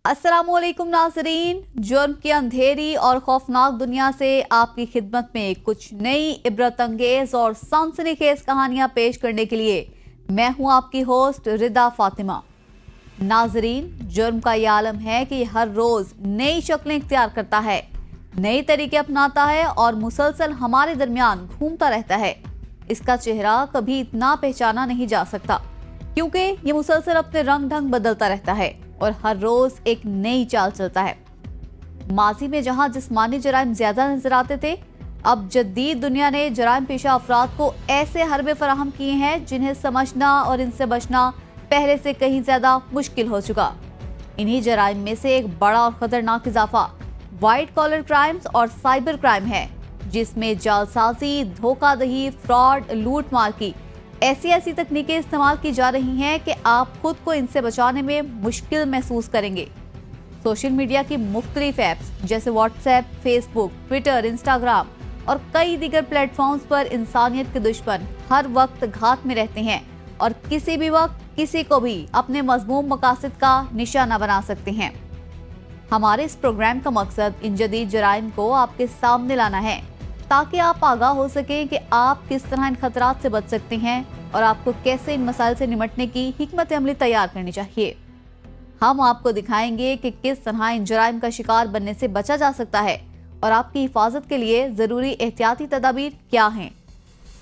अस्सलामुअलैकुम नाज़रीन, जुर्म की अंधेरी और खौफनाक दुनिया से आपकी खिदमत में कुछ नई इबरत अंगेज और सनसनीखेज कहानियां पेश करने के लिए मैं हूं आपकी होस्ट रिदा फातिमा। नाज़रीन, जुर्म का ये आलम है कि हर रोज नई शक्लें इख्तियार करता है, नए तरीके अपनाता है और मुसलसल हमारे दरमियान घूमता रहता है। इसका चेहरा कभी इतना पहचाना नहीं जा सकता क्योंकि ये मुसलसल अपने रंग ढंग बदलता रहता है और हर रोज एक नई चाल चलता है। माजी में जहां जिस्मानी जराइम ज्यादा नजर आते थे, अब जदीद दुनिया ने जराइम पेशा अफराद को ऐसे हरबे फराहम किए हैं जिन्हें समझना और इनसे बचना पहले से कहीं ज्यादा मुश्किल हो चुका। इन्हीं जराइम में से एक बड़ा और खतरनाक इजाफा व्हाइट कॉलर क्राइम्स और साइबर क्राइम है, जिसमें जालसाजी, धोखाधड़ी, फ्रॉड, लूट मार की ऐसी तकनीकें इस्तेमाल की जा रही हैं कि आप खुद को इनसे बचाने में मुश्किल महसूस करेंगे। सोशल मीडिया की मुख्तलिफ ऐप्स जैसे व्हाट्सएप, फेसबुक, ट्विटर, इंस्टाग्राम और कई दीगर प्लेटफॉर्म्स पर इंसानियत के दुश्मन हर वक्त घात में रहते हैं और किसी भी वक्त किसी को भी अपने मज़मूम मकासद का निशाना बना सकते हैं। हमारे इस प्रोग्राम का मकसद इन जदीद जराइम को आपके सामने लाना है ताकि आप आगाह हो सकें कि आप किस तरह इन खतरात से बच सकते हैं और आपको कैसे इन मसाइल से निपटने की हिकमत अमली तैयार करनी चाहिए। हम आपको दिखाएंगे कि किस तरह इन जराइम का शिकार बनने से बचा जा सकता है और आपकी हिफाजत के लिए ज़रूरी एहतियाती तदाबीर क्या हैं।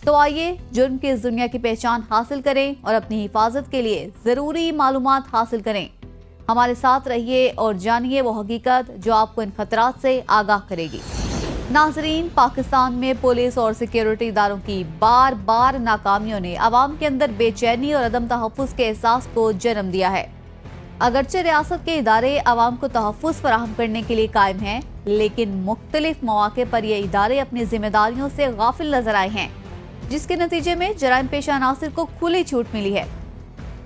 तो आइए जुर्म की इस दुनिया की पहचान हासिल करें और अपनी हिफाजत के लिए ज़रूरी मालूमात हासिल करें। हमारे साथ रहिए और जानिए वो हकीकत जो आपको इन खतरात से आगाह करेगी। नाजरीन, पाकिस्तान में पुलिस और सिक्योरिटी इदारों की बार बार नाकामियों ने आवाम के अंदर बेचैनी और अदम तहफ़्फ़ुज़ के एहसास को जन्म दिया है। अगरचे रियासत के इदारे आवाम को तहफ़्फ़ुज़ फराहम करने के लिए कायम हैं, लेकिन मुख्तलिफ मौक़े पर ये इदारे अपनी जिम्मेदारियों से गाफिल नजर आए हैं, जिसके नतीजे में जराइम पेशा अनासिर को खुली छूट मिली है।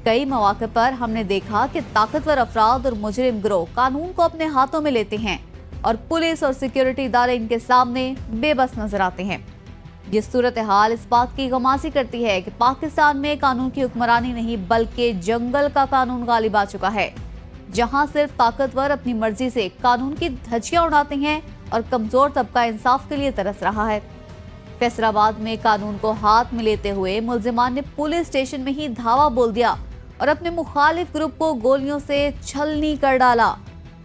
कई मौक़े पर हमने देखा कि ताकतवर अफराद और मुजरिम गिरोह कानून को अपने हाथों में लेते हैं और पुलिस और सिक्योरिटी इदारे इनके सामने बेबस नजर आते हैं। ये सूरत हाल इस बात की गमासी करती है कि पाकिस्तान में कानून की हुक्मरानी नहीं बल्कि जंगल का कानून गालिब आ चुका है, जहां सिर्फ ताकतवर अपनी मर्जी से कानून की धज्जियां उड़ाते हैं और कमजोर तबका इंसाफ के लिए तरस रहा है। फैसलाबाद में कानून को हाथ में लेते हुए मुलजिमान ने पुलिस स्टेशन में ही धावा बोल दिया और अपने मुखालिफ ग्रुप को गोलियों से छलनी कर डाला।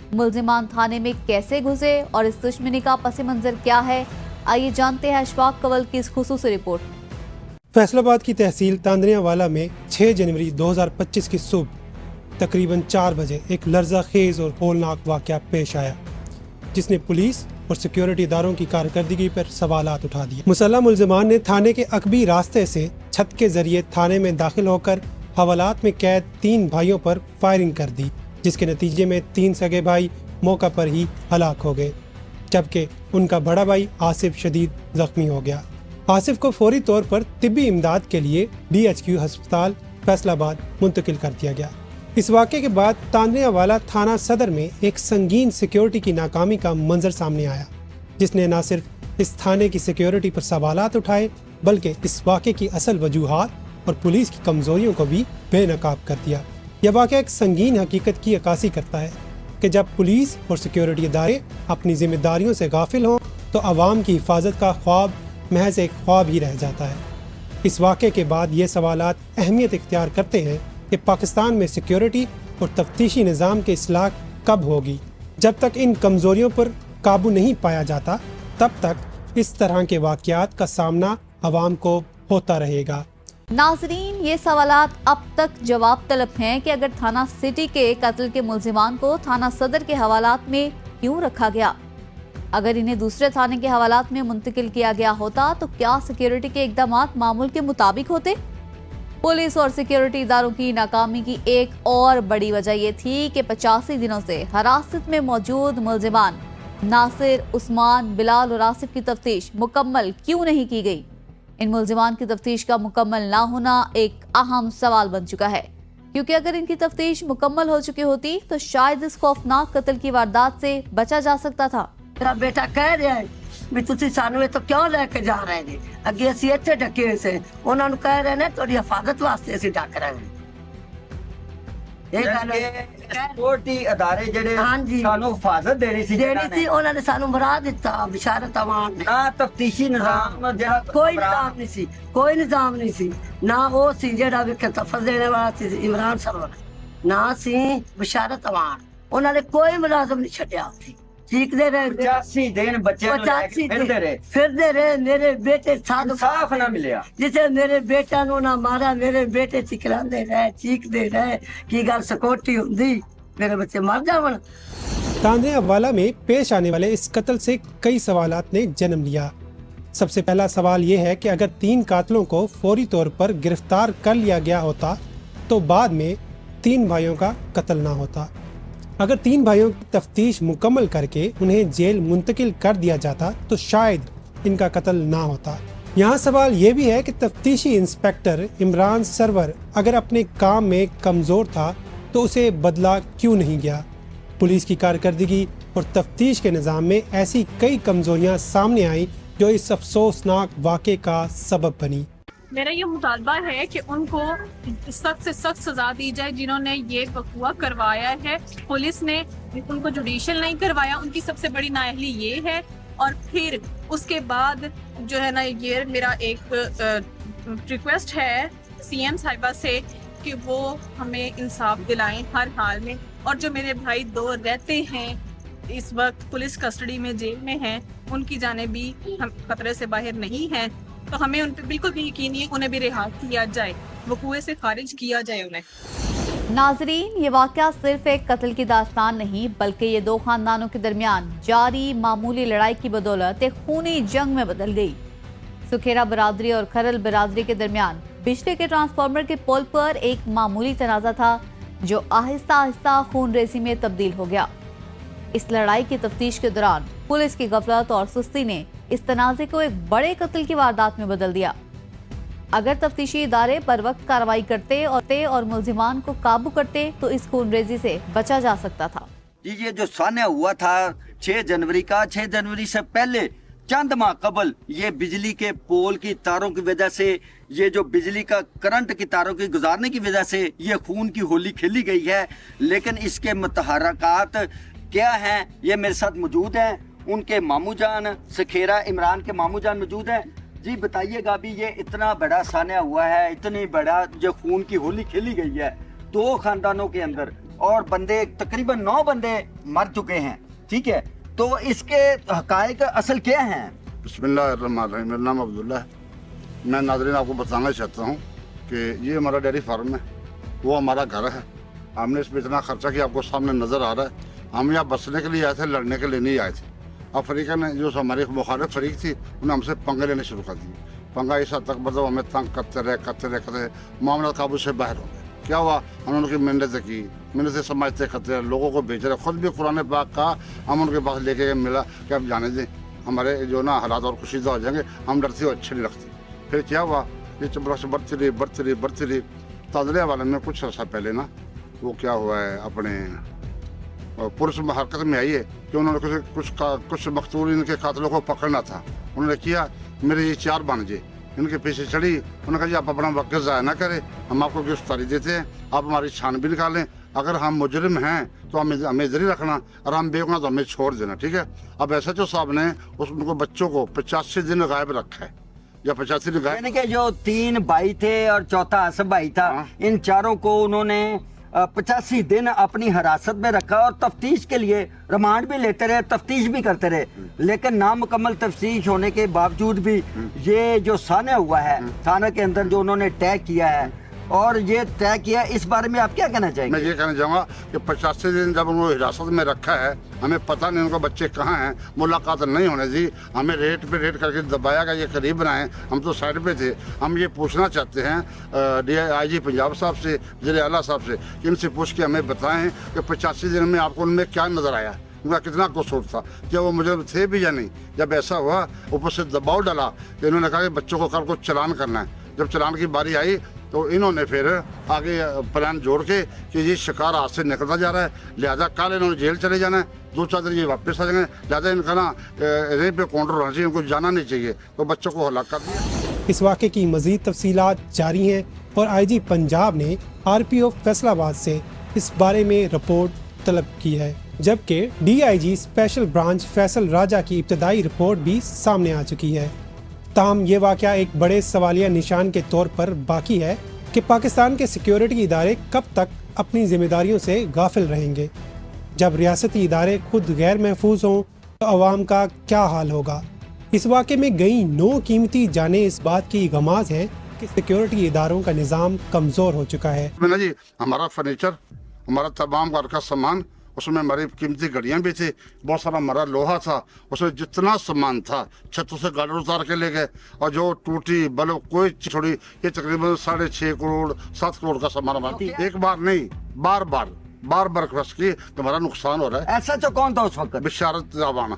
मुलजिमान थाने में कैसे घुसे और इस दुश्मनी का पस मंजर क्या है, आइए जानते हैं अशफाक कवल की इस खुसूसी रिपोर्ट। फैसलाबाद की तहसील तांदनियावाला में 6 जनवरी 2025 की सुबह तकरीबन 4 बजे एक लर्जा खेज और होलनाक वाक़या पेश आया, जिसने पुलिस और सिक्योरिटी इदारों की कारकर्दगी पर सवालात उठा दिए। मुसल्लह मुलजिमान ने थाने के अकबी रास्ते से छत के जरिए थाने में दाखिल होकर हवालात में कैद 3 भाइयों पर फायरिंग कर दी, जिसके नतीजे में 3 सगे भाई मौका पर ही हलाक हो गए, जबकि उनका बड़ा भाई आसिफ शदीद जख्मी हो गया। आसिफ को फौरी तौर पर तिब्बी इमदाद के लिए DHQ अस्पताल फैसलाबाद मुंतकिल कर दिया गया। इस वाक़े के बाद तांदनियावाला थाना सदर में एक संगीन सिक्योरिटी की नाकामी का मंजर सामने आया, जिसने न सिर्फ इस थाने की सिक्योरिटी पर सवालात उठाए बल्कि इस वाक़े की असल वजूहात और पुलिस की कमजोरियों को भी बेनकाब कर दिया। यह वाक़या एक संगीन हकीकत की अक्कासी करता है कि जब पुलिस और सिक्योरिटी इदारे अपनी जिम्मेदारियों से गाफिल हों तो आवाम की हिफाजत का ख्वाब महज एक ख्वाब ही रह जाता है। इस वाक़े के बाद ये सवालात अहमियत इख्तियार करते हैं कि पाकिस्तान में सिक्योरिटी और तफ्तीशी निज़ाम के इस्लाह कब होगी। जब तक इन कमज़ोरियों पर काबू नहीं पाया जाता तब तक इस तरह के वाक़यात का सामना आवाम को होता रहेगा। नाजरीन, ये सवालात अब तक जवाब तलब हैं कि अगर थाना सिटी के कत्ल के मुलजिमान को थाना सदर के हवालात में क्यों रखा गया, अगर इन्हें दूसरे थाने के हवालात में मुंतकिल किया गया होता तो क्या सिक्योरिटी के इक़दामात मामूल के मुताबिक होते। पुलिस और सिक्योरिटी इदारों की नाकामी की एक और बड़ी वजह यह थी कि 85 दिनों से हिरासत में मौजूद मुलजिमान नासिर, उस्मान, बिलाल और आसिफ की तफ्तीश मुकम्मल क्यों नहीं की गई। इन मुलजिमान की तफ्तीश का मुकम्मल ना होना एक अहम सवाल बन चुका है, क्योंकि अगर इनकी तफ्तीश मुकम्मल हो चुकी होती तो शायद इस खौफनाक कत्ल की वारदात से बचा जा सकता था। मेरा बेटा कह रहा है भी तुसी सानू तो क्यों लेके जा रहे हैं, अगे असी इत्थे ढके से उन्होंने कह रहे ने तुहाडी हिफाजत वास्ते असी ढक रहे हैं। ਸਕਿਉਰਟੀ ਅਦਾਰੇ ਜਿਹੜੇ ਹਾਂਜੀ। ਸਾਨੂੰ ਹਿਫਾਜ਼ਤ ਦੇਣੀ ਸੀ ਜਿਹੜੀ ਸੀ ਉਹਨਾਂ ਨੇ ਸਾਨੂੰ ਮਰਾ ਦਿੱਤਾ ਬਿਸ਼ਾਰਤ ਅਵਾਨ ਨੇ। ਨਾ ਤਫਤੀਸ਼ੀ ਨਿਜ਼ਾਮ ਜਿਹੜਾ ਕੋਈ ਨਿਜ਼ਾਮ ਨਹੀਂ ਸੀ, ਕੋਈ ਨਿਜ਼ਾਮ ਨਹੀਂ ਸੀ। ਨਾ ਉਹ ਸੀ ਜਿਹੜਾ ਵੀ ਤਫਜ਼ ਦੇਣੇ ਵਾਲਾ ਸੀ ਇਮਰਾਨ ਸਰਵਰ, ਨਾ ਸੀ ਬਿਸ਼ਾਰਤ ਅਵਾਨ। ਉਹਨਾਂ ਨੇ ਕੋਈ ਮੁਲਾਜ਼ਮ ਨਹੀਂ ਛੱਡਿਆ ਉੱਥੇ। ਚੀਕਦੇ ਰਹੇ 85 ਦਿਨ ਬੱਚਿਆਂ ਨੂੰ ਲੈ ਕੇ ਫਿਰਦੇ ਰਹੇ, ਫਿਰਦੇ ਰਹੇ। ਮੇਰੇ ਬੇਟੇ ਸਾਧ ਇਨਸਾਫ ਨਾ ਮਿਲਿਆ। ਜਿਸੇ ਮੇਰੇ ਬੇਟਾ ਨੂੰ ਨਾ ਮਾਰਾ, ਮੇਰੇ ਬੇਟੇ ਚਿਕਰਾਂਦੇ ਰਹੇ, ਚੀਕਦੇ ਰਹੇ। ਕੀ ਗੱਲ ਸਿਕਿਉਰਟੀ ਹੁੰਦੀ मेरे बच्चे मर जावन। तांदरेवाला में पेश आने वाले इस कत्ल से कई सवालात ने जन्म लिया। सबसे पहला सवाल ये है कि अगर 3 कातलों को फौरी तौर पर गिरफ्तार कर लिया गया होता तो बाद में 3 भाइयों का कत्ल ना होता। अगर 3 भाइयों की तफ्तीश मुकम्मल करके उन्हें जेल मुंतकिल कर दिया जाता तो शायद इनका कत्ल ना होता। यहाँ सवाल ये भी है कि तफ्तीशी इंस्पेक्टर इमरान सरवर अगर अपने काम में कमज़ोर था तो उसे बदला क्यों नहीं गया। पुलिस की कारकर्दगी और तफ्तीश के निज़ाम में ऐसी कई कमज़ोरियाँ सामने आई जो इस अफसोसनाक वाक़े का सबब बनी। मेरा ये मुतालबा है कि उनको सख्त से सख्त सजा दी जाए जिन्होंने ये वकूआ करवाया है। पुलिस ने उनको जुडिशल नहीं करवाया, उनकी सबसे बड़ी नाअहली ये है। और फिर उसके बाद जो है ना, ये मेरा एक रिक्वेस्ट है सीएम साहिबा से कि वो हमें इंसाफ दिलाएं हर हाल में। और जो मेरे भाई 2 रहते हैं इस वक्त पुलिस कस्टडी में, जेल में हैं, उनकी जानें भी हम खतरे से बाहर नहीं हैं, तो हमें उन पर बिल्कुल भी यकीन नहीं है। उन्हें भी रिहा किया जाए, वकूए से खारिज किया जाए उन्हें। नाजरीन, ये वाक़या सिर्फ एक कत्ल की दास्तान नहीं बल्कि ये 2 खानदानों के दरमियान जारी मामूली लड़ाई की बदौलत एक खूनी जंग में बदल गई। सुखेरा बरादरी और खरल बरादरी के दरमियान बिजली के ट्रांसफार्मर के पोल पर एक मामूली तनाज़ा था जो आहिस्ता आहिस्ता खून रेजी में तब्दील हो गया। इस लड़ाई की तफ्तीश के दौरान पुलिस की गफलत और सुस्ती ने इस तनाज़े को एक बड़े कत्ल की वारदात में बदल दिया। अगर तफ्तीशी इदारे पर वक्त कार्रवाई करते और मुलजिमान को काबू करते तो इस खून रेजी से बचा जा सकता था। ये जो सान्या हुआ था 6 जनवरी का, 6 जनवरी से पहले चंद माह कबल ये बिजली के पोल की तारों की वजह से, ये जो बिजली का करंट की तारों की गुजारने की वजह से ये खून की होली खेली गई है। लेकिन इसके मुतहरकात क्या हैं, ये मेरे साथ मौजूद हैं। उनके मामू जान सखेरा इमरान के मामू जान मौजूद हैं। जी बताइएगा, अभी ये इतना बड़ा सान्या हुआ है, इतनी बड़ा जो खून की होली खेली गई है 2 खानदानों के अंदर, और बंदे तकरीबन 9 बंदे मर चुके हैं, ठीक है, तो इसके हकायक असल क्या हैं? बिस्मिल्लाहिर्रहमानिर्रहीम। मेरा नाम अब्दुल्ला है। मैं नाज़रीन आपको बताना चाहता हूँ कि ये हमारा डेयरी फार्म है, वो हमारा घर है। हमने इस पर इतना खर्चा किया, आपको सामने नज़र आ रहा है। हम यहाँ बसने के लिए आए थे, लड़ने के लिए नहीं आए थे। अफ्रीका ने जो हमारी मुखालिफ फरीक थी उन्हें हमसे पंगे लेने शुरू कर दिए। पंगा इस हद तक मतलब हमें तंग करते रहे मामला काबू से बाहर हो गया। क्या हुआ, हमने उनकी मिन्नतें की, मिन्नतें समझते करते लोगों को बेच रहे। खुद भी कुरान पाक का हम उनके पास लेके मिला कि आप जाने दें, हमारे जो ना हालात और कुशीदा हो जाएंगे, हम डरती और अच्छी नहीं लगती। फिर क्या हुआ, ये चंबड़ा से बढ़ती रही। तांदरेवाला में कुछ अर्सा पहले ना वो क्या हुआ है, अपने पुलिस में हरकत में आई है कि उन्होंने कुछ मकतूल इनके कातलों को पकड़ना था। उन्होंने किया, मेरे ये 4 भांजे इनके पीछे चढ़ी। उन्होंने कहा जी आप अपना वक्त ज़ाया ना करें, हम आपको गिरफ्तारी देते हैं, आप हमारी छानबीन निकालें। अगर हम मुजरिम हैं तो हमें इधर ही रखना, और हम बेगुनाह तो हमें छोड़ देना, ठीक है। अब SHO साहब ने उनको बच्चों को 85 दिन गायब रखा है, या 85 दिन गायब। यानी कि जो 3 भाई थे और चौथा असब भाई था, इन चारों को उन्होंने 85 दिन अपनी हिरासत में रखा और तफ्तीश के लिए रिमांड भी लेते रहे, तफ्तीश भी करते रहे। लेकिन नामुकम्मल तफ्तीश होने के बावजूद भी ये जो सान्या हुआ है, थाना के अंदर जो उन्होंने तय किया है और ये तय किया, इस बारे में आप क्या कहना चाहेंगे? मैं ये कहना चाहूँगा कि 85 दिन जब उनको हिरासत में रखा है, हमें पता नहीं उनको बच्चे कहाँ हैं, मुलाकात नहीं होने दी, हमें रेट पे रेट करके दबाया गया, ये करीब बनाए, हम तो साइड पे थे। हम ये पूछना चाहते हैं DIG पंजाब साहब से, वज़ीर आला साहब से, कि इनसे पूछ के हमें बताएं कि 85 दिन में आपको उनमें क्या नज़र आया, उनका कितना कसूर था, क्या वो मुझे थे भी या नहीं। जब ऐसा हुआ, ऊपर से दबाव डाला कि इन्होंने कहा कि बच्चों को कल को चालान करना है। जब चालान की बारी आई तो इन्होंने फिर आगे प्लान जोड़ के कि ये शिकार हाथ से निकलता जा रहा है, लिहाजा कल इन्होंने जेल चले जाना है, 2-4 दिन ये वापस आ जाएंगे, लिहाजा इनका ना यहीं पे काउंटर होना चाहिए, इनको जाना नहीं चाहिए, तो बच्चों को हलाक कर दिया। इस वाक़े की मज़ीद तफसीलात जारी हैं और IG पंजाब ने RPO फैसलाबाद से इस बारे में रिपोर्ट तलब की है, जबकि DIG स्पेशल ब्रांच फैसल राजा की इब्तदाई रिपोर्ट भी सामने आ चुकी है। ताहम ये वाक़या एक बड़े सवालिया निशान के तौर पर बाकी है कि पाकिस्तान के सिक्योरिटी इदारे कब तक अपनी जिम्मेदारियों से गाफिल रहेंगे। जब रियासती इदारे खुद गैर महफूज हों तो अवाम का क्या हाल होगा। इस वाक़े में गई 9 कीमती जानें इस बात की गमाज हैं कि सिक्योरिटी इदारों का निज़ाम कमज़ोर हो चुका है। मैंने जी हमारा फर्नीचर, हमारा तमाम घर का सामान, उसमें हमारी कीमती घड़ियाँ भी थी, बहुत सारा हमारा लोहा था, उसमें जितना सामान था छतों से गार्डर उतार के ले गए। और जो टूटी बल्ब कोई चीज़ छोड़ी, ये तकरीबन 6.5 करोड़ 7 करोड़ का सामान हमारा एक बार नहीं बार बार खर्च की तो हमारा नुकसान हो रहा है। ऐसा जो कौन था उस वक्त? बिशारत आवाना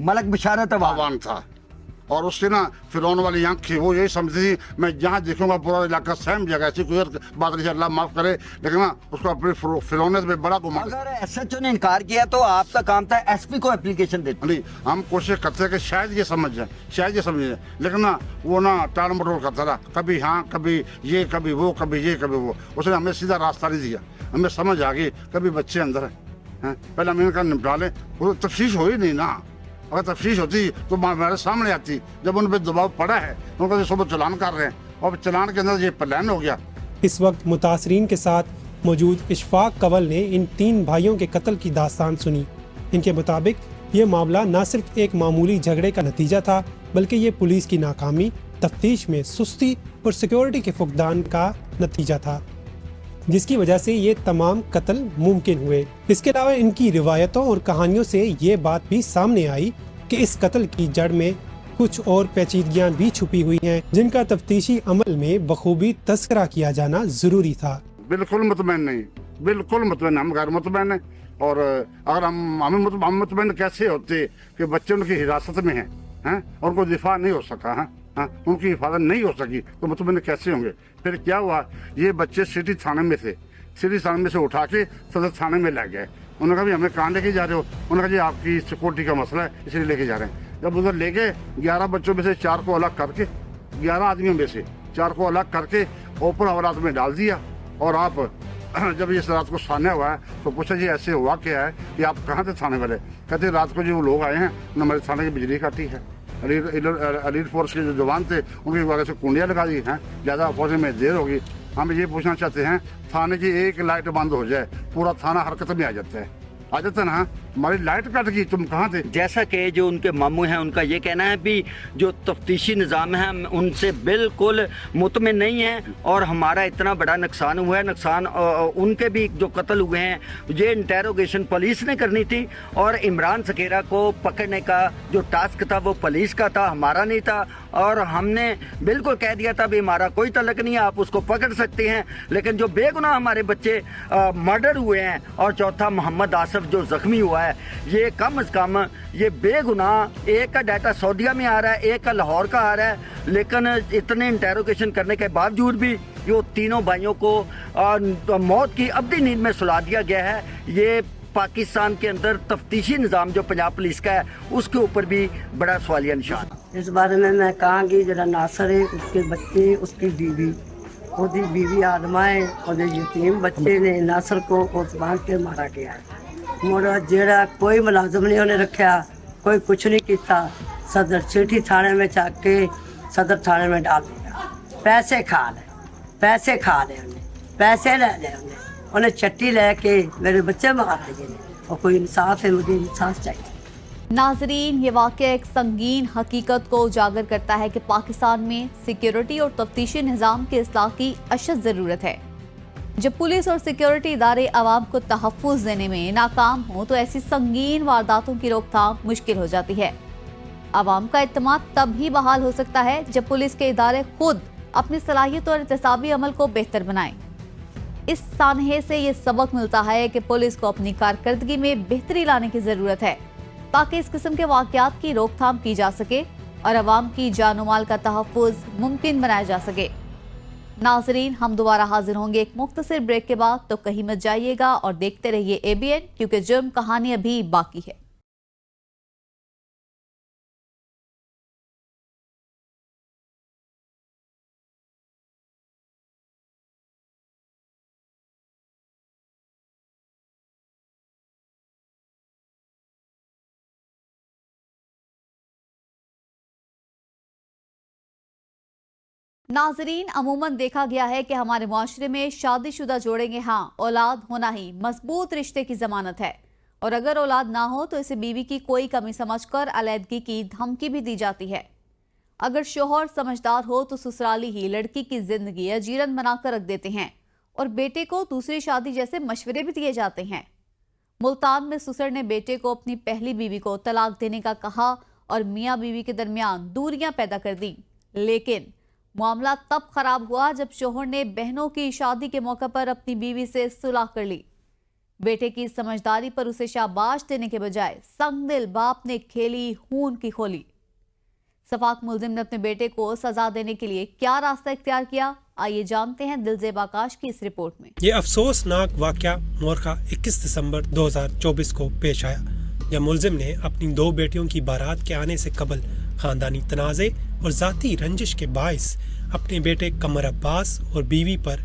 मलक बिशारत आवान था, और उसकी ना फिरौन वाली आंख थी, वो यही समझती थी मैं जहाँ देखूंगा पूरा इलाका सहम जाएगा। ऐसी कोई बात नहीं, अल्लाह माफ करे, लेकिन ना उसको अपनी फिरौने में बड़ा गुमान। अगर SHO ने इनकार किया तो आपका काम था SP को एप्लीकेशन देते। नहीं, हम कोशिश करते हैं कि शायद ये समझ जाए, लेकिन ना वो ना टाल मटोल करता रहा, कभी हाँ कभी ये कभी वो, कभी ये कभी वो। उसने हमें सीधा रास्ता नहीं दिया। हमें समझ आ गई कभी बच्चे अंदर हैं, पहले हम इनका निपटा लें। वो तफ्तीश हो ही नहीं ना, अगर तफ्तीश होती तो हमारे सामने आती। जब उन पर दबाव पड़ा है, उनका सुबह चलान कर रहे हैं और चलान के अंदर ये प्लान हो गया। इस वक्त मुतासरीन के साथ मौजूद इशफाक कंवल ने इन 3 भाइयों के कत्ल की दास्तान सुनी। इनके मुताबिक ये मामला न सिर्फ एक मामूली झगड़े का नतीजा था, बल्कि ये पुलिस की नाकामी, तफ्तीश में सुस्ती और सिक्योरिटी के फुकदान का नतीजा था, जिसकी वजह से ये तमाम कत्ल मुमकिन हुए। इसके अलावा इनकी रिवायतों और कहानियों से ये बात भी सामने आई कि इस कत्ल की जड़ में कुछ और पेचीदगियां भी छुपी हुई हैं, जिनका तफ्तीशी अमल में बखूबी तस्करा किया जाना जरूरी था। बिल्कुल मुतमैन नहीं, बिल्कुल मुतमैन, हम गैर मुतमैन हैं। और अगर हम मुतमैन कैसे होते कि बच्चे उनकी हिरासत में हैं और उनको दिफा नहीं हो सका, उनकी हिफाजत नहीं हो सकी, तो मुतमैन कैसे होंगे। फिर क्या हुआ, ये बच्चे सिटी थाने में थे, सिटी थाने में से उठा के सदर थाने में ले गए। उन्होंने कहा भी हमें कहाँ लेके जा रहे हो? उन्होंने कहा जी आपकी सिक्योरिटी का मसला है, इसलिए लेके जा रहे हैं। जब उधर ले गए, 11 बच्चों में से 4 को अलग करके, 11 आदमियों में से 4 को अलग करके ओपन हवालात में डाल दिया। और आप जब इस रात को थाने हुआ है तो पूछा जी ऐसे हुआ क्या है कि आप कहाँ थे थाने वाले? कहते रात को जो लोग आए हैं उन्होंने हमारे थाने की बिजली काटी है। एलीट फोर्स के जो जवान थे उनकी वजह से कुंडियाँ लगा दी हैं, ज़्यादा पहुँचने में देर होगी। हम ये पूछना चाहते हैं, थाने की एक लाइट बंद हो जाए पूरा थाना हरकत में आ जाता है ना। हमारी लाइट कट गई, तुम कहाँ थे? जैसा कि जो उनके मामू हैं उनका ये कहना है भी जो तफ्तीशी निज़ाम है हम उनसे बिल्कुल मुतमिन नहीं है और हमारा इतना बड़ा नुकसान हुआ है। नुकसान उनके भी जो कत्ल हुए हैं, ये इंटेरोगेशन पुलिस ने करनी थी और इमरान सकेरा को पकड़ने का जो टास्क था वो पुलिस का था, हमारा नहीं था। और हमने बिल्कुल कह दिया था भी हमारा कोई तलक नहीं है, आप उसको पकड़ सकते हैं। लेकिन जो बेगुनाह हमारे बच्चे मर्डर हुए हैं और चौथा मोहम्मद आसिफ जो जख्मी हुआ है, ये कम से कम ये बेगुनाह, एक का डाटा सऊदीया में आ रहा है, एक का लाहौर का आ रहा है, लेकिन इतने इंटेरोगेशन करने के बावजूद भी ये तीनों भाइयों को मौत की अब्दी नींद में सुला दिया गया है। ये पाकिस्तान के अंदर तफ्तीशी निज़ाम जो पंजाब पुलिस का है उसके ऊपर भी बड़ा सवालिया निशान। इस बारे में मैं कहूँगी जरा नासर है, उसके बच्चे, उसकी बीवी, ਉਹਦੀ बीवी आदमा है, ਉਹਦੇ यतीम बच्चे ने नासर को उस बांध के मारा गया है। मोड़ा जेड़ा कोई मुलाजम नहीं उन्हें रखा, कोई कुछ नहीं किया, सदर सिटी थाने में चक के सदर थाने में डाल दिया। पैसे खा ले उन्हें, पैसे ले ले उन्हें चट्टी लेके मेरे बच्चे मार दिए और कोई इंसाफ है, मुझे इंसाफ चाहिए। नाजरीन, ये वाक़या एक संगीन हकीकत को उजागर करता है कि पाकिस्तान में सिक्योरिटी और तफ्तीशी निज़ाम के इस्लाह की अशद ज़रूरत है। जब पुलिस और सिक्योरिटी इदारे आवाम को तहफ़्फ़ुज़ देने में नाकाम हो तो ऐसी संगीन वारदातों की रोकथाम मुश्किल हो जाती है। आवाम का इत्मीनान तब ही बहाल हो सकता है जब पुलिस के इदारे खुद अपनी सलाहियत और एहतसाबी अमल को बेहतर बनाएं। इस सानहे से ये सबक मिलता है कि पुलिस को अपनी कारकर्दगी में बेहतरी लाने की ज़रूरत है ताकि इस किस्म के वाक़यात की रोकथाम की जा सके और अवाम की जान माल का तहफ़्फ़ुज़ मुमकिन बनाया जा सके। नाज़रीन, हम दोबारा हाजिर होंगे एक मुख्तसर ब्रेक के बाद, तो कहीं मत जाइएगा और देखते रहिए ABN, क्योंकि जुर्म कहानी अभी बाकी है। नाजरीन, अमूमन देखा गया है कि हमारे मुआशरे में शादीशुदा जोड़े के हाँ औलाद होना ही मजबूत रिश्ते की जमानत है, और अगर औलाद ना हो तो इसे बीवी की कोई कमी समझकर अलैदगी की धमकी भी दी जाती है। अगर शोहर समझदार हो तो ससुराली ही लड़की की जिंदगी अजीरन बनाकर रख देते हैं और बेटे को दूसरी शादी जैसे मशवरे भी दिए जाते हैं। मुल्तान में ससुर ने बेटे को अपनी पहली बीवी को तलाक देने का कहा और मियाँ बीवी के दरमियान दूरियां पैदा कर दी, लेकिन मामला तब खराब हुआ जब शोहर ने बहनों की शादी के मौके पर अपनी बीवी से सुलह कर ली। बेटे की समझदारी पर उसे शाबाश देने के बजाय संगदिल बाप ने खेली खून की खोली। सफाक मुलजिम ने अपने बेटे को सजा देने के लिए क्या रास्ता इख्तियार किया, आइए जानते हैं दिलजेब आकाश की इस रिपोर्ट में। ये अफसोसनाक वाकया मोरखा 21 दिसंबर 2024 को पेश आया, जब मुलजिम ने अपनी 2 बेटियों की बारात के आने से कबल खानदानी तनाज़े और ज़ाती रंजिश के बाइस अपने बेटे कमर अब्बास और बीवी पर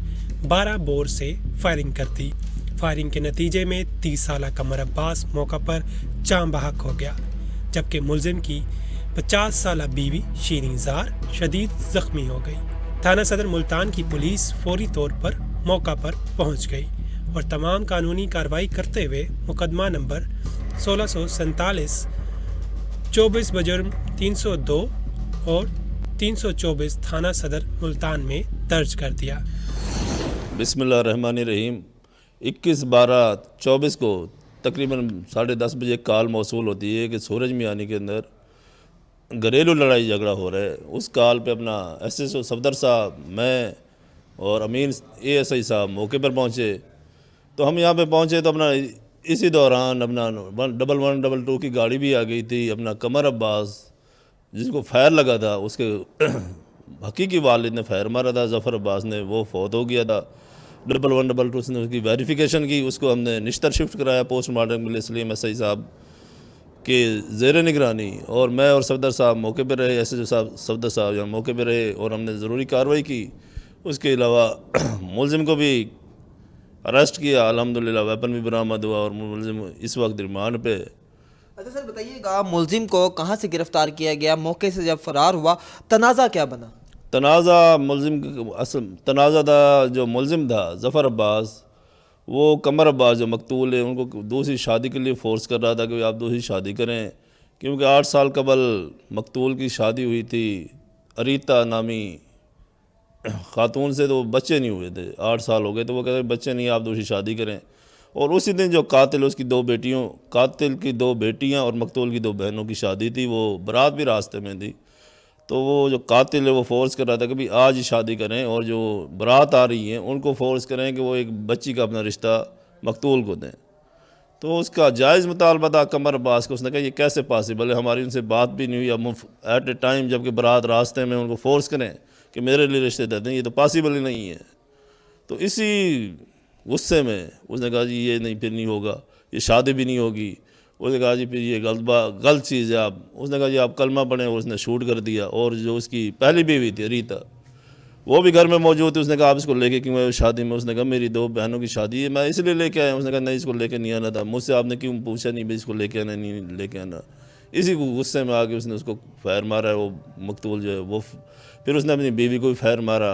12 बोर से फायरिंग कर दी। फायरिंग के नतीजे में 30 साला कमर अब्बास मौका पर जान बहक हो गया, जबकि मुलजिम की 50 साला बीवी शीरीन ज़ार शदीद जख्मी हो गई। थाना सदर मुल्तान की पुलिस फौरी तौर पर मौका पर पहुंच गई और तमाम कानूनी कार्रवाई करते हुए मुकदमा नंबर 1647 24 बजुर्म 302 और 324 थाना सदर मुल्तान में दर्ज कर दिया। बिस्मिल्लाहिर्रहमानिर्रहीम। 21/12/24 को तकरीबन 10:30 बजे कॉल मौसूल होती है कि सूरज मियानी के अंदर घरेलू लड़ाई झगड़ा हो रहा है। उस कॉल पे अपना SSO सफदर साहब, मैं और अमीन ASI साहब मौके पर पहुँचे। तो हम यहाँ पे पहुँचे तो अपना इसी दौरान अपना 1112 की गाड़ी भी आ गई थी। अपना कमर अब्बास जिसको फायर लगा था, उसके हकीकी वालिद ने फायर मारा था, ज़फ़र अब्बास ने, वो फौत हो गया था। 1112 उसने उसकी वेरिफिकेशन की, उसको हमने निश्तर शिफ्ट कराया पोस्टमार्टम के लिए सलीम SI साहब के ज़ेर निगरानी, और मैं और सफदर साहब मौके पर रहे, SSO साहब सफदर साहब यहाँ मौके पर रहे और हमने ज़रूरी कार्रवाई की। उसके अलावा मुलजिम को भी अरेस्ट किया, अल्हम्दुलिल्लाह वेपन भी बरामद हुआ और मुलजिम इस वक्त रिमांड पे। अच्छा सर बताइएगा, मुलजिम को कहाँ से गिरफ्तार किया गया, मौके से जब फरार हुआ तनाज़ा क्या बना? तनाज़ा मुलजिम असल तनाज़ा था, जो मुलजिम था ज़फ़र अब्बास, वो कमर अब्बास जो मकतूल है उनको दूसरी शादी के लिए फ़ोर्स कर रहा था कि आप दूसरी शादी करें, क्योंकि 8 साल कबल मकतूल की शादी हुई थी अरीता नामी ख़ातून से, तो बच्चे नहीं हुए थे, 8 साल हो गए, तो वो कहते बच्चे नहीं, आप दूसरी शादी करें। और उसी दिन जो कातिल उसकी 2 बेटियों, कातिल की 2 बेटियां और मकतूल की 2 बहनों की शादी थी, वो बारात भी रास्ते में थी, तो वो जो कातिल है वो फोर्स कर रहा था कि भाई आज ही शादी करें, और जो बारात आ रही हैं उनको फोर्स करें कि वो एक बच्ची का अपना रिश्ता मकतूल को दें। तो उसका जायज़ मुतालबा था कमर अब्बास को। उसने कहा ये कैसे पॉसिबल है, हमारी उनसे बात भी नहीं हुई, अब एट ए टाइम जबकि बारात रास्ते में उनको फोर्स करें कि मेरे लिए रिश्ते दे दें, ये तो पॉसिबल ही नहीं है। तो इसी गुस्से में उसने कहा जी ये नहीं, फिर नहीं होगा, ये शादी भी नहीं होगी। उसने कहा जी फिर ये गलत चीज़ है आप। उसने कहा जी आप कलमा पढ़ें, और उसने शूट कर दिया। और जो उसकी पहली बीवी थी रीता, वो भी घर में मौजूद थी। उसने कहा आप इसको लेके क्यों आए शादी में? उसने कहा मेरी 2 बहनों की शादी है, मैं इसलिए लेके आया। उसने कहा नहीं, इसको लेके नहीं आना था, मुझसे आपने क्यों पूछा नहीं भाई इसको लेके आना नहीं लेके आना। इसी को गुस्से में आके उसने उसको फायर मारा है, वो मकतूल जो है वो। फिर उसने अपनी बीवी को भी फायर मारा,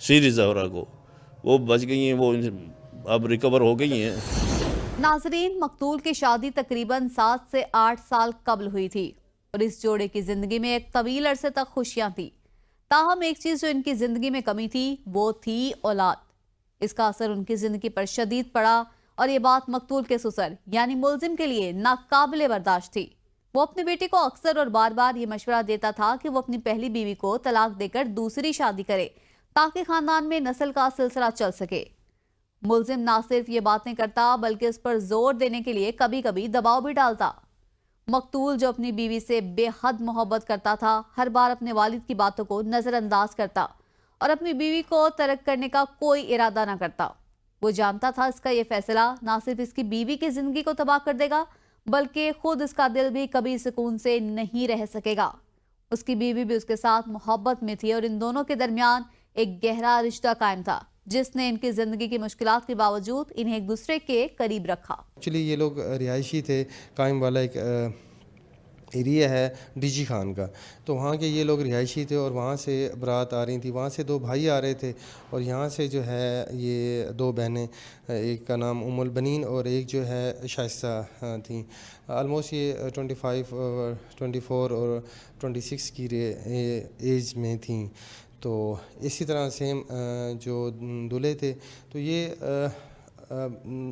शीरी ज़हरा को, वो बच गई हैं, वो अब रिकवर हो गई हैं। नाजरीन, मकतूल की शादी तकरीबन 7 से 8 साल कबल हुई थी और इस जोड़े की जिंदगी में एक तवील अरसे तक खुशियां थी। ताहम एक चीज जो इनकी जिंदगी में कमी थी वो थी औलाद। इसका असर उनकी जिंदगी पर शदीद पड़ा और ये बात मकतूल के ससुर यानी मुलजिम के लिए नाकाबिले बर्दाश्त थी। वो अपने बेटे को अक्सर और बार बार ये मशवरा देता था कि वो अपनी पहली बीवी को तलाक देकर दूसरी शादी करे ताकि खानदान में नस्ल का सिलसिला चल सके। मुलजिम ना सिर्फ ये बातें करता बल्कि उस पर जोर देने के लिए कभी कभी दबाव भी डालता। मकतूल जो अपनी बीवी से बेहद मोहब्बत करता था, हर बार अपने वालिद की बातों को नजरअंदाज करता और अपनी बीवी को तर्क करने का कोई इरादा ना करता। वो जानता था इसका ये फैसला ना सिर्फ इसकी बीवी की जिंदगी को तबाह कर देगा बल्कि खुद इसका दिल भी कभी सुकून से नहीं रह सकेगा। उसकी बीवी भी उसके साथ मोहब्बत में थी और इन दोनों के दरमियान एक गहरा रिश्ता कायम था जिसने इनकी जिंदगी की मुश्किलात के बावजूद इन्हें एक दूसरे के करीब रखा। एक्चुअली ये लोग रिहायशी थे, कायम वाला एक ایریا ہے ڈیجی خان کا، تو وہاں کے یہ لوگ رہائشی تھے اور وہاں سے برات آ رہی تھی، وہاں سے 2 بھائی آ رہے تھے اور یہاں سے جو ہے یہ 2 بہنیں، ایک کا نام ام البنین اور ایک جو ہے شائستہ تھیں، آلموسٹ یہ 25 24 اور 26 کی ایج میں تھیں۔ تو اسی طرح سیم جو دلہے تھے تو یہ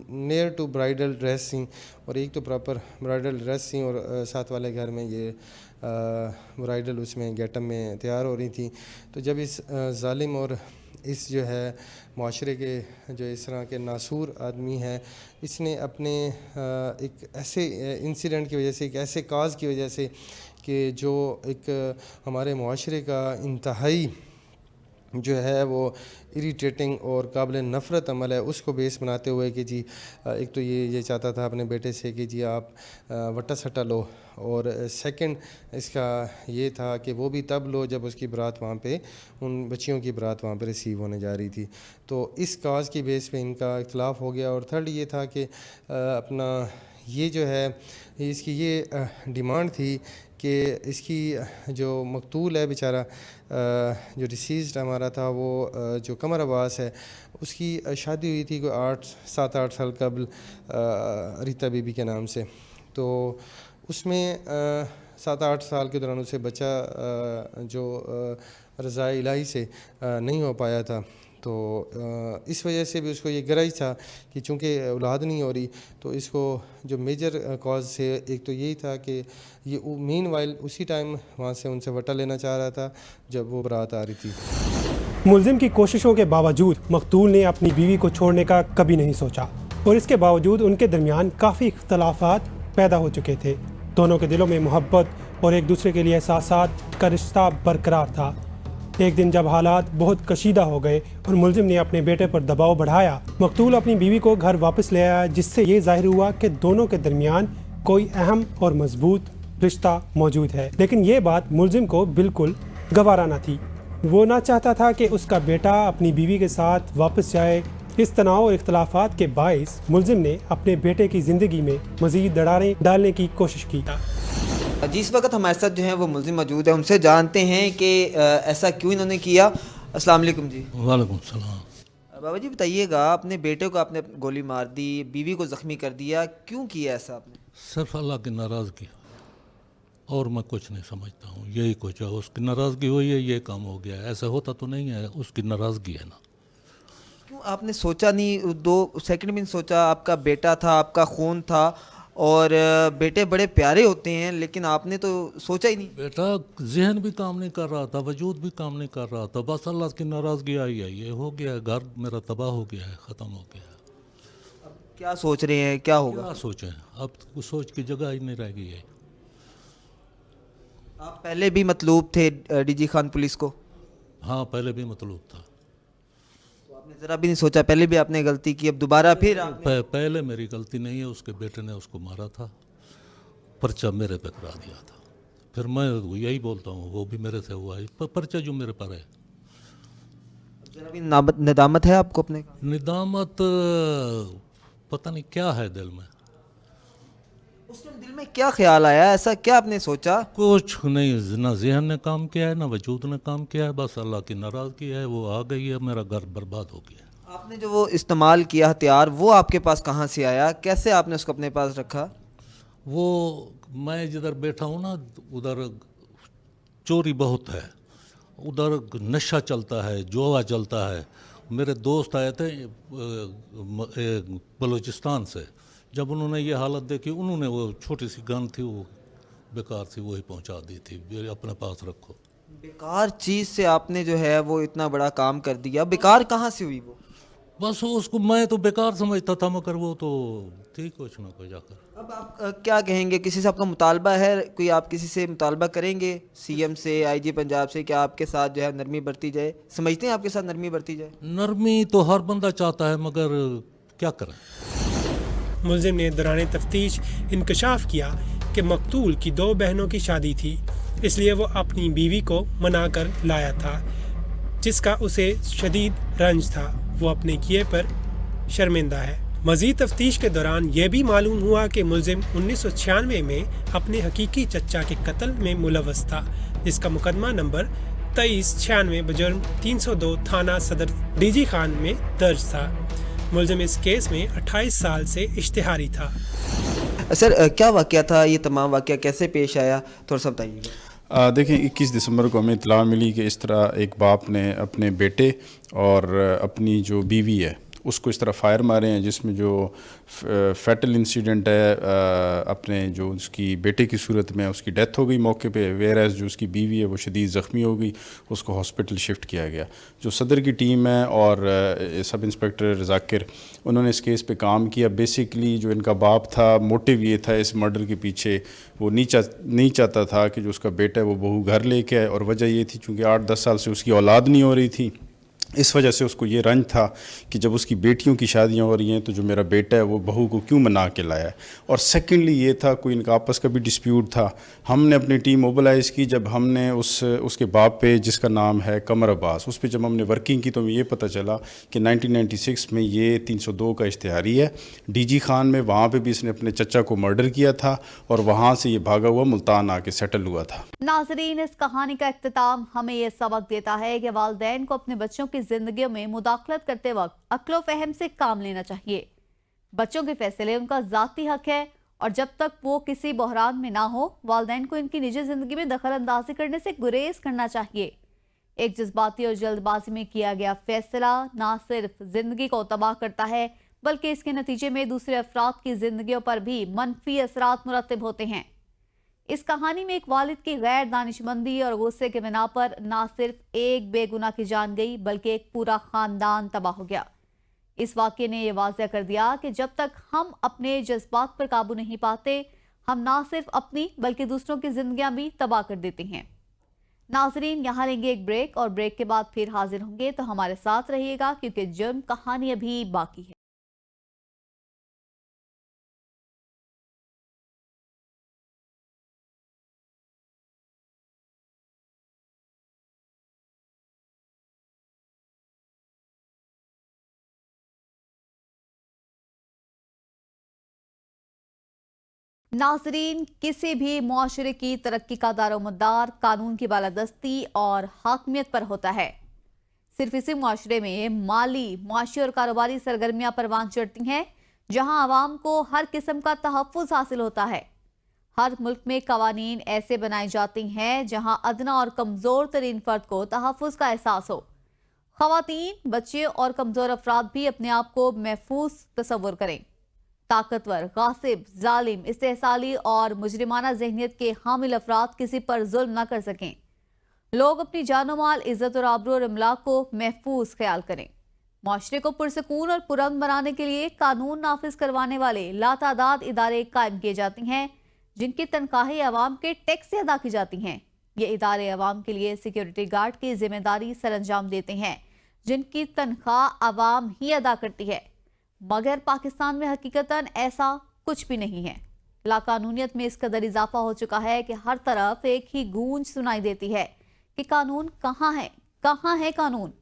نیئر ٹو برائڈل ڈریس تھیں اور ایک تو پراپر برائڈل ڈریس تھیں اور ساتھ والے گھر میں یہ برائڈل اس میں گیٹ اپ میں تیار ہو رہی تھیں۔ تو جب اس ظالم اور اس جو ہے معاشرے کے جو اس طرح کے ناسور آدمی ہے، اس نے اپنے ایک ایسے انسیڈنٹ کی وجہ سے، ایک ایسے کاز کی وجہ سے کہ جو ایک ہمارے معاشرے کا انتہائی جو ہے وہ اریٹیٹنگ اور قابل نفرت عمل ہے، اس کو بیس بناتے ہوئے کہ جی ایک تو یہ چاہتا تھا اپنے بیٹے سے کہ جی آپ وٹا سٹا لو، اور سیکنڈ اس کا یہ تھا کہ وہ بھی تب لو جب اس کی برات وہاں پہ، ان بچیوں کی برات وہاں پہ ریسیو ہونے جا رہی تھی۔ تو اس کاز کی بیس پہ ان کا اختلاف ہو گیا، اور تھرڈ یہ تھا کہ اپنا یہ جو ہے اس کی یہ ڈیمانڈ تھی کہ اس کی جو مقتول ہے بیچارہ، جو ڈیسیزڈ ہمارا تھا، وہ جو قمر عباس ہے، اس کی شادی ہوئی تھی کوئی 7-8 سال قبل ریتا بی بی کے نام سے۔ تو اس میں 7-8 سال کے دوران اسے بچہ جو رضا الہی سے نہیں ہو پایا تھا، تو اس وجہ سے بھی اس کو یہ گرج تھا کہ چونکہ اولاد نہیں ہو رہی، تو اس کو جو میجر کاز سے ایک تو یہی تھا کہ یہ مین وائل اسی ٹائم وہاں سے ان سے وٹا لینا چاہ رہا تھا جب وہ برات آ رہی تھی۔ ملزم کی کوششوں کے باوجود مقتول نے اپنی بیوی کو چھوڑنے کا کبھی نہیں سوچا، اور اس کے باوجود ان کے درمیان کافی اختلافات پیدا ہو چکے تھے۔ دونوں کے دلوں میں محبت اور ایک دوسرے کے لیے احساسات کا رشتہ برقرار تھا۔ ایک دن جب حالات بہت کشیدہ ہو گئے اور ملزم نے اپنے بیٹے پر دباؤ بڑھایا، مقتول اپنی بیوی کو گھر واپس لے آیا، جس سے یہ ظاہر ہوا کہ دونوں کے درمیان کوئی اہم اور مضبوط رشتہ موجود ہے۔ لیکن یہ بات ملزم کو بالکل گوارا نہ تھی۔ وہ نہ چاہتا تھا کہ اس کا بیٹا اپنی بیوی کے ساتھ واپس جائے۔ اس تناؤ اور اختلافات کے باعث ملزم نے اپنے بیٹے کی زندگی میں مزید دراڑیں ڈالنے کی کوشش کی۔ جس وقت ہمارے ساتھ جو ہیں وہ ملزم موجود ہیں، ان سے جانتے ہیں کہ ایسا کیوں انہوں نے کیا۔ السلام علیکم جی۔ وعلیکم السلام۔ بابا جی بتائیے گا، اپنے بیٹے کو آپ نے گولی مار دی، بیوی کو زخمی کر دیا، کیوں کیا ایسا آپ نے؟ صرف اللہ کی ناراضگی، اور میں کچھ نہیں سمجھتا ہوں، یہی کچھ ہے۔ اس کی ناراضگی ہوئی ہے، یہ کام ہو گیا ہے، ایسا ہوتا تو نہیں ہے، اس کی ناراضگی ہے نا۔ کیوں آپ نے سوچا نہیں، 2 سیکنڈ بھی نہیں سوچا؟ آپ کا بیٹا تھا، آپ کا خون تھا، اور بیٹے بڑے پیارے ہوتے ہیں، لیکن آپ نے تو سوچا ہی نہیں؟ بیٹا ذہن بھی کام نہیں کر رہا تھا، وجود بھی کام نہیں کر رہا تھا، بس اللہ کی ناراضگی آئی ہے، یہ ہو گیا ہے، گھر میرا تباہ ہو گیا ہے، ختم ہو گیا ہے۔ کیا سوچ رہے ہیں، کیا ہوگا؟ کیا سوچیں، اب کچھ سوچ کی جگہ ہی نہیں رہ گئی ہے۔ آپ پہلے بھی مطلوب تھے ڈی جی خان پولیس کو؟ ہاں پہلے بھی مطلوب تھا۔ تو آپ نے ذرا بھی نہیں سوچا پہلے بھی آپ نے غلطی کی، اب دوبارہ پھر پہلے میری غلطی نہیں ہے، اس کے بیٹے نے اس کو مارا تھا، پرچہ میرے پہ کرا دیا تھا، پھر میں یہی بولتا ہوں وہ بھی میرے سے ہوا ہے، پرچہ جو میرے پر ہے۔ ذرا بھی ندامت ہے آپ کو اپنے؟ ندامت پتہ نہیں کیا ہے دل میں۔ اس ٹائم دل میں کیا خیال آیا، ایسا کیا آپ نے سوچا؟ کچھ نہیں، نہ ذہن نے کام کیا ہے، نہ وجود نے کام کیا ہے، بس اللہ کی ناراضگی ہے، وہ آ گئی ہے، میرا گھر برباد ہو گیا۔ آپ نے جو وہ استعمال کیا ہتھیار، وہ آپ کے پاس کہاں سے آیا، کیسے آپ نے اس کو اپنے پاس رکھا؟ وہ میں جدھر بیٹھا ہوں نا، ادھر چوری بہت ہے، ادھر نشہ چلتا ہے، جوا چلتا ہے۔ میرے دوست آئے تھے بلوچستان سے، جب انہوں نے یہ حالت دیکھی، انہوں نے وہ چھوٹی سی گن تھی، وہ بیکار تھی، وہی پہنچا دی تھی، اپنے پاس رکھو۔ بیکار چیز سے آپ نے جو ہے وہ اتنا بڑا کام کر دیا، بیکار کہاں سے ہوئی وہ؟ بس اس کو میں تو بیکار سمجھتا تھا، مگر وہ تو ٹھیک کچھ نہ کوئی جا کر۔ اب آپ کیا کہیں گے، کسی سے آپ کا مطالبہ ہے، کوئی آپ کسی سے مطالبہ کریں گے سی ایم سے، آئی جی پنجاب سے، کہ آپ کے ساتھ جو ہے نرمی برتی جائے؟ سمجھتے ہیں آپ کے ساتھ نرمی برتی جائے؟ نرمی تو ہر بندہ چاہتا ہے، مگر کیا کریں۔ ملزم نے دوران تفتیش انکشاف کیا کہ مقتول کی 2 بہنوں کی شادی تھی، اس لیے وہ اپنی بیوی کو منا کر لایا تھا، جس کا اسے شدید رنج تھا۔ وہ اپنے کیے پر شرمندہ ہے۔ मजीद तफ्तीश के दौरान यह भी मालूम हुआ कि मुलजिम 1996 में अपने हकीकी चचा के कत्ल में मुलव्वस था, जिसका मुकदमा नंबर 2396 बजुर्म 302 थाना सदर डीजी खान में दर्ज था। मुलजिम इस केस में 28 साल से इश्तिहारी था। सर क्या वाक़या था, ये तमाम वाक़या कैसे पेश आया, थोड़ा सा बताइएगा। देखें 21 दिसंबर को हमें इत्तला मिली कि इस तरह एक बाप ने अपने बेटे और अपनी जो बीवी है उसको इस तरह फायर मारे हैं, जिसमें जो फैटल इंसिडेंट है अपने जो उसकी बेटे की सूरत में उसकी डेथ हो गई मौके पे, वेयर एज जो उसकी बीवी है वो शदीद ज़ख्मी हो गई, उसको हॉस्पिटल शिफ्ट किया गया। जो सदर की टीम है और सब इंस्पेक्टर ज़ाकिर उन्होंने इस केस पे काम किया। बेसिकली जो इनका बाप था, मोटिव ये था इस मर्डर के पीछे, वो नहीं चाहता था कि जो उसका बेटा है वो बहू घर लेके आए, और वजह ये थी चूँकि 8-10 साल से उसकी औलाद नहीं हो रही थी, इस वजह से उसको ये रंज था कि जब उसकी बेटियों की शादियां हो रही हैं तो जो मेरा बेटा है वो बहू को क्यों मना के लाया है। और सेकेंडली ये था कोई इनका आपस का भी डिस्प्यूट था। हमने अपनी टीम मोबिलाइज़ की, जब हमने उसके बाप पे जिसका नाम है कमर अब्बास, उस पर जब हमने वर्किंग की तो हमें ये पता चला कि 1996 में ये 302 का इश्तिहारी है डीजी खान में, वहाँ पर भी इसने अपने चचा को मर्डर किया था और वहाँ से ये भागा हुआ मुल्तान आके सेटल हुआ था। नाज़रीन, इस कहानी का इख्तिताम हमें ये सबक देता है कि वालिदैन को अपने बच्चों की जिंदगियों में मुदाखलत करते वक्त अक्ल व फहम से काम लेना चाहिए। बच्चों के फैसले उनका ज़ाती हक है और जब तक वो किसी बहरान में ना हो, वालिदैन को इनकी निजी जिंदगी में दखल अंदाजी करने से गुरेज करना चाहिए। एक जज्बाती और जल्दबाजी में किया गया फैसला ना सिर्फ जिंदगी को तबाह करता है बल्कि इसके नतीजे में दूसरे अफराद की जिंदगियों पर भी मनफी असरात मुरतब होते हैं। इस कहानी में एक वालिद की गैर दानिशमंदी और गुस्से के बिना पर ना सिर्फ एक बेगुनाह की जान गई बल्कि एक पूरा खानदान तबाह हो गया। इस वाक़े ने यह वाज़ेह कर दिया कि जब तक हम अपने जज्बात पर काबू नहीं पाते, हम ना सिर्फ अपनी बल्कि दूसरों की जिंदगियां भी तबाह कर देते हैं। नाजरीन, यहाँ लेंगे एक ब्रेक और ब्रेक के बाद फिर हाजिर होंगे, तो हमारे साथ रहिएगा क्योंकि जुर्म कहानी अभी बाकी है। नाजरीन, किसी भी मुआशरे की तरक्की का दारोमदार कानून की बालादस्ती और हाकमियत पर होता है। सिर्फ इसी मुआशरे में माली, मुआशी और कारोबारी सरगर्मियां परवान चढ़ती हैं जहां आवाम को हर किस्म का तहफ़्फ़ुज़ हासिल होता है। हर मुल्क में कवानीन ऐसे बनाई जाती हैं जहां अदना और कमज़ोर तरीन फर्द को तहफ़्फ़ुज़ का एहसास हो। ख़वातीन, बच्चे और कमज़ोर अफराद भी अपने आप को महफूज तसव्वुर करें। ताकतवर, गासिब, जालिम, इस्तेहसाली और मुजरिमाना ज़हनियत के हामिल अफराद किसी पर जुल्म न कर सकें। लोग अपनी जानो माल, इज्जत और आबरू और इमलाक को महफूज ख्याल करें। माशरे को पुरसकून और पुरअमन बनाने के लिए कानून नाफिज करवाने वाले लातादाद इदारे कायम किए जाते हैं जिनकी तनख्वाहें अवाम के टैक्स से अदा की जाती हैं। ये इदारे अवाम के लिए सिक्योरिटी गार्ड की जिम्मेदारी सरअंजाम देते हैं जिनकी तनख्वाह अवाम ही अदा करती है। मगर पाकिस्तान में हकीकतन ऐसा कुछ भी नहीं है। लाकानूनियत में इस कदर इजाफा हो चुका है कि हर तरफ एक ही गूंज सुनाई देती है कि कानून कहाँ है, कहाँ है कानून।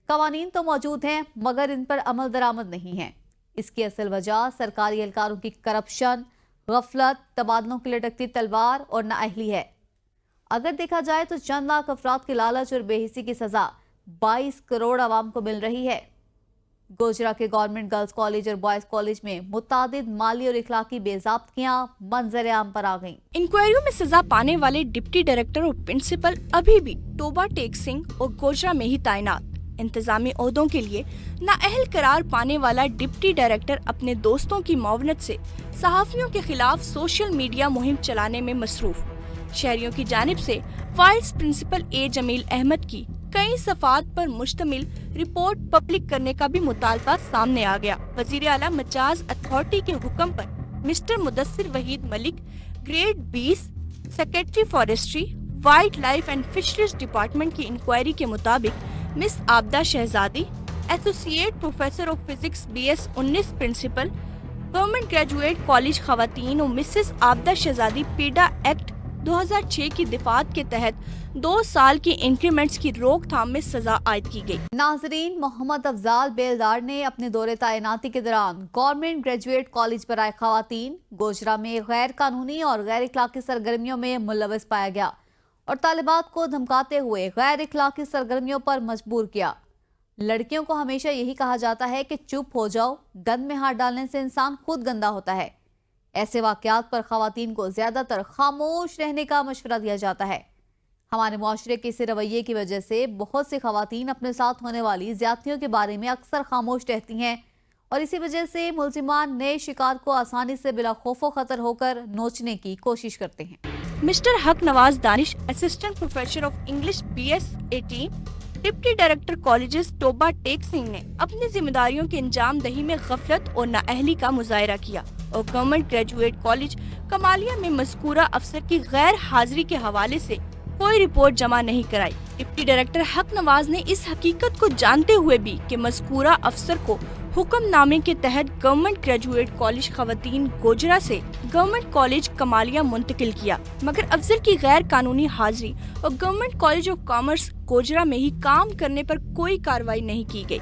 कवानीन तो मौजूद हैं मगर इन पर अमल दरामद नहीं है। इसकी असल वजह सरकारी एहलकारों की करप्शन, गफलत, तबादलों की लटकती तलवार और नाअहली है। अगर देखा जाए तो चंद लाख अफराद के लालच और बेहिसी की सजा 22 करोड़ आवाम को मिल रही है। गोजरा के गवर्नमेंट गर्ल्स कॉलेज और बॉयज कॉलेज में मुतादिद माली और इखलाकी बेज़ाब्तियां मंजर आम पर आ गईं। इंक्वायरियों में सजा पाने वाले डिप्टी डायरेक्टर और प्रिंसिपल अभी भी टोबा टेक सिंह और गोजरा में ही तैनात। इंतजामी ओहदों के लिए नाअहल करार पाने वाला डिप्टी डायरेक्टर अपने दोस्तों की मुआवनत से सहाफियों के खिलाफ सोशल मीडिया मुहिम चलाने में मसरूफ। शहरियों की जानिब से वाइस प्रिंसिपल ए जमील अहमद की कई सफात पर मुश्तमिल रिपोर्ट पब्लिक करने का भी मुतालबा सामने आ गया। वजीर आला मजाज अथॉरिटी के हुक्म पर mister Mudassir Waheed Malik, grade 20, secretary forestry, wild life and fisheries department की इंक्वायरी के मुताबिक miss Abida Shahzadi, associate professor of physics BS 19 principal, government graduate college खवातीन और मिसेस आबदा शहजादी पीडा एक्ट 2006 की दिफात के तहत 2 साल की इंक्रीमेंट्स की रोकथाम में सजा आयद की गई। नाजरीन, मोहम्मद अफजाल बेलदार ने अपने दौरे तैनाती के दौरान गवर्नमेंट ग्रेजुएट कॉलेज बराए खवातीन गोजरा में गैर कानूनी और गैर इखलाकी सरगर्मियों में मुलविस पाया गया और तालिबात को धमकाते हुए गैर इखलाकी सरगर्मियों पर मजबूर किया। लड़कियों को हमेशा यही कहा जाता है कि चुप हो जाओ, गंद में हाथ डालने से इंसान खुद गंदा होता है। ऐसे वाकयात पर खवातीन को ज्यादातर खामोश रहने का मशवरा दिया जाता है। हमारे मुआशरे के इस रवैये की वजह से बहुत सी खवातीन अपने साथ होने वाली ज्यादतियों के बारे में अक्सर खामोश रहती हैं और इसी वजह से मुलजिमान नए शिकार को आसानी से बिला खौफो खतर होकर नोचने की कोशिश करते हैं। Mister Haq Nawaz Danish, assistant professor of English BS 18, deputy director colleges Toba Tek Singh ने अपनी जिम्मेदारियों की अंजाम दही में गफलत और नाअहली का मुजाहरा किया और गवर्नमेंट ग्रेजुएट कॉलेज कमालिया में मज़कूरा अफसर की गैर हाजिरी के हवाले से कोई रिपोर्ट जमा नहीं कराई। डिप्टी डायरेक्टर हक नवाज ने इस हकीकत को जानते हुए भी कि मज़कूरा अफसर को हुक्मनामे के तहत गवर्नमेंट ग्रेजुएट कॉलेज खवातीन गोजरा से गवर्नमेंट कॉलेज कमालिया मुंतकिल किया, मगर अफसर की गैर कानूनी हाजिरी और government college of commerce Gojra में ही काम करने पर कोई कार्रवाई नहीं की गई,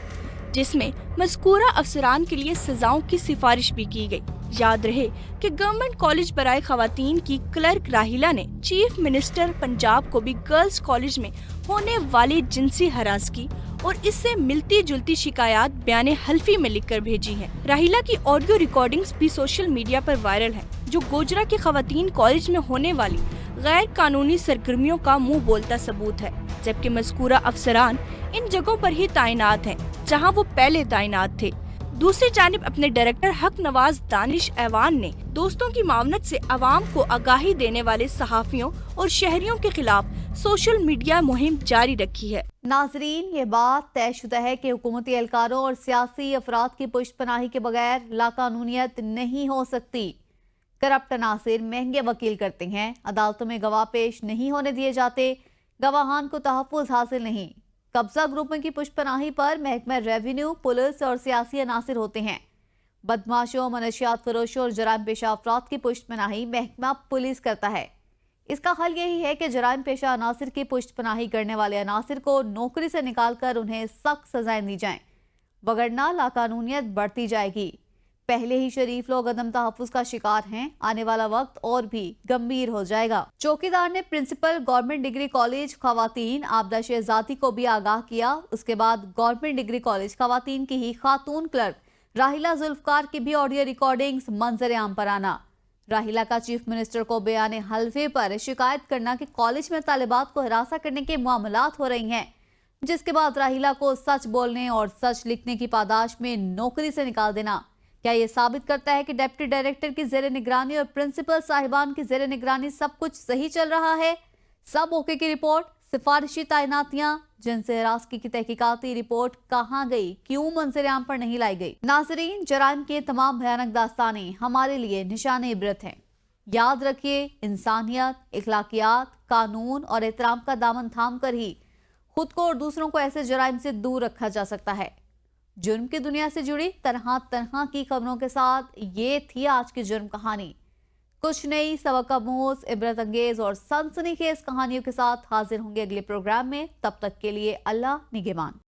जिसमें मज़कूरा अफसरान के लिए सजाओं की सिफारिश भी की गई। याद रहे कि गवर्नमेंट कॉलेज बराए खवातीन की क्लर्क राहिला ने चीफ मिनिस्टर पंजाब को भी गर्ल्स कॉलेज में होने वाली जिनसी हरासगी और इससे मिलती जुलती शिकायत बयान हल्फी में लिखकर भेजी हैं। राहिला की ऑडियो रिकॉर्डिंग्स भी सोशल मीडिया पर वायरल हैं, जो गोजरा के खवातीन कॉलेज में होने वाली गैर कानूनी सरगर्मियों का मुंह बोलता सबूत है, जबकि मज़कूरा अफसरान इन जगहों पर ही तैनात हैं जहां वो पहले तैनात थे। दूसरी जानिब अपने डायरेक्टर हक नवाज दानिश ऐवान ने दोस्तों की मावनत से अवाम को आगाही देने वाले सहाफियों और शहरियों के खिलाफ सोशल मीडिया मुहिम जारी रखी है। नाजरीन, ये बात तयशुदा है कि हुकूमती एहलकारों और सियासी अफराद की पुष्टपनाही के बगैर लाकानूनियत नहीं हो सकती। करप्ट अनासिर महंगे वकील करते हैं, अदालतों में गवाह पेश नहीं होने दिए जाते, गवाहान को तहफ़्फ़ुज़ हासिल नहीं। कब्जा ग्रुपों की पुष्टपनाही पर महकमा रेवेन्यू, पुलिस और सियासी अनासिर होते हैं। बदमाशों, मनशियात फरोशों और जराइम पेशा अफराद की पुष्टपनाही महकमा पुलिस करता है। इसका हल यही है कि जराइम पेशा अनासिर की पुष्टपनाही करने वाले अनासिर को नौकरी से निकालकर उन्हें सख्त सजाएं दी जाएं, वगरना लाकानूनियत बढ़ती जाएगी। पहले ही शरीफ लोग अदम तहफ़्फ़ुज़ का शिकार हैं, आने वाला वक्त और भी गंभीर हो जाएगा। चौकीदार ने प्रिंसिपल गवर्नमेंट डिग्री कॉलेज खवातीन आबदा शहजादी को भी आगाह किया। उसके बाद गवर्नमेंट डिग्री कॉलेज खवातीन की ही खातून क्लर्क राहिला जुल्फकार की भी ऑडियो रिकॉर्डिंग्स मंजर आम पर आना। राहिला का चीफ मिनिस्टर को बयान हल्फे पर शिकायत करना कि कॉलेज में तालिबात को हिरासा करने के मामलात हो रही हैं, जिसके बाद राहिला को सच बोलने और सच लिखने की पादाश में नौकरी से निकाल देना। क्या ये साबित करता है कि डिप्टी डायरेक्टर की जेर निगरानी और प्रिंसिपल साहिबान की जेर निगरानी सब कुछ सही चल रहा है? सब ओके की रिपोर्ट, सिफारिशी तैनातियां, जिनसे हिरासगी की तहकीकाती रिपोर्ट कहाँ गई, क्यों मंजर-ए-आम पर नहीं लाई गई? नाजरीन, जराइम के तमाम भयानक दास्तानें हमारे लिए निशाने इबरत हैं। याद रखिए, इंसानियत, इखलाकियात, कानून और एहतराम का दामन थाम कर ही खुद को और दूसरों को ऐसे जराइम से दूर रखा जा सकता है। जुर्म की दुनिया से जुड़ी तरह की खबरों के साथ ये थी आज की जुर्म कहानी। कुछ नई सबक-आमूज, इबरत अंगेज और सनसनीखेज कहानियों के साथ हाजिर होंगे अगले प्रोग्राम में। तब तक के लिए अल्लाह निगहबान।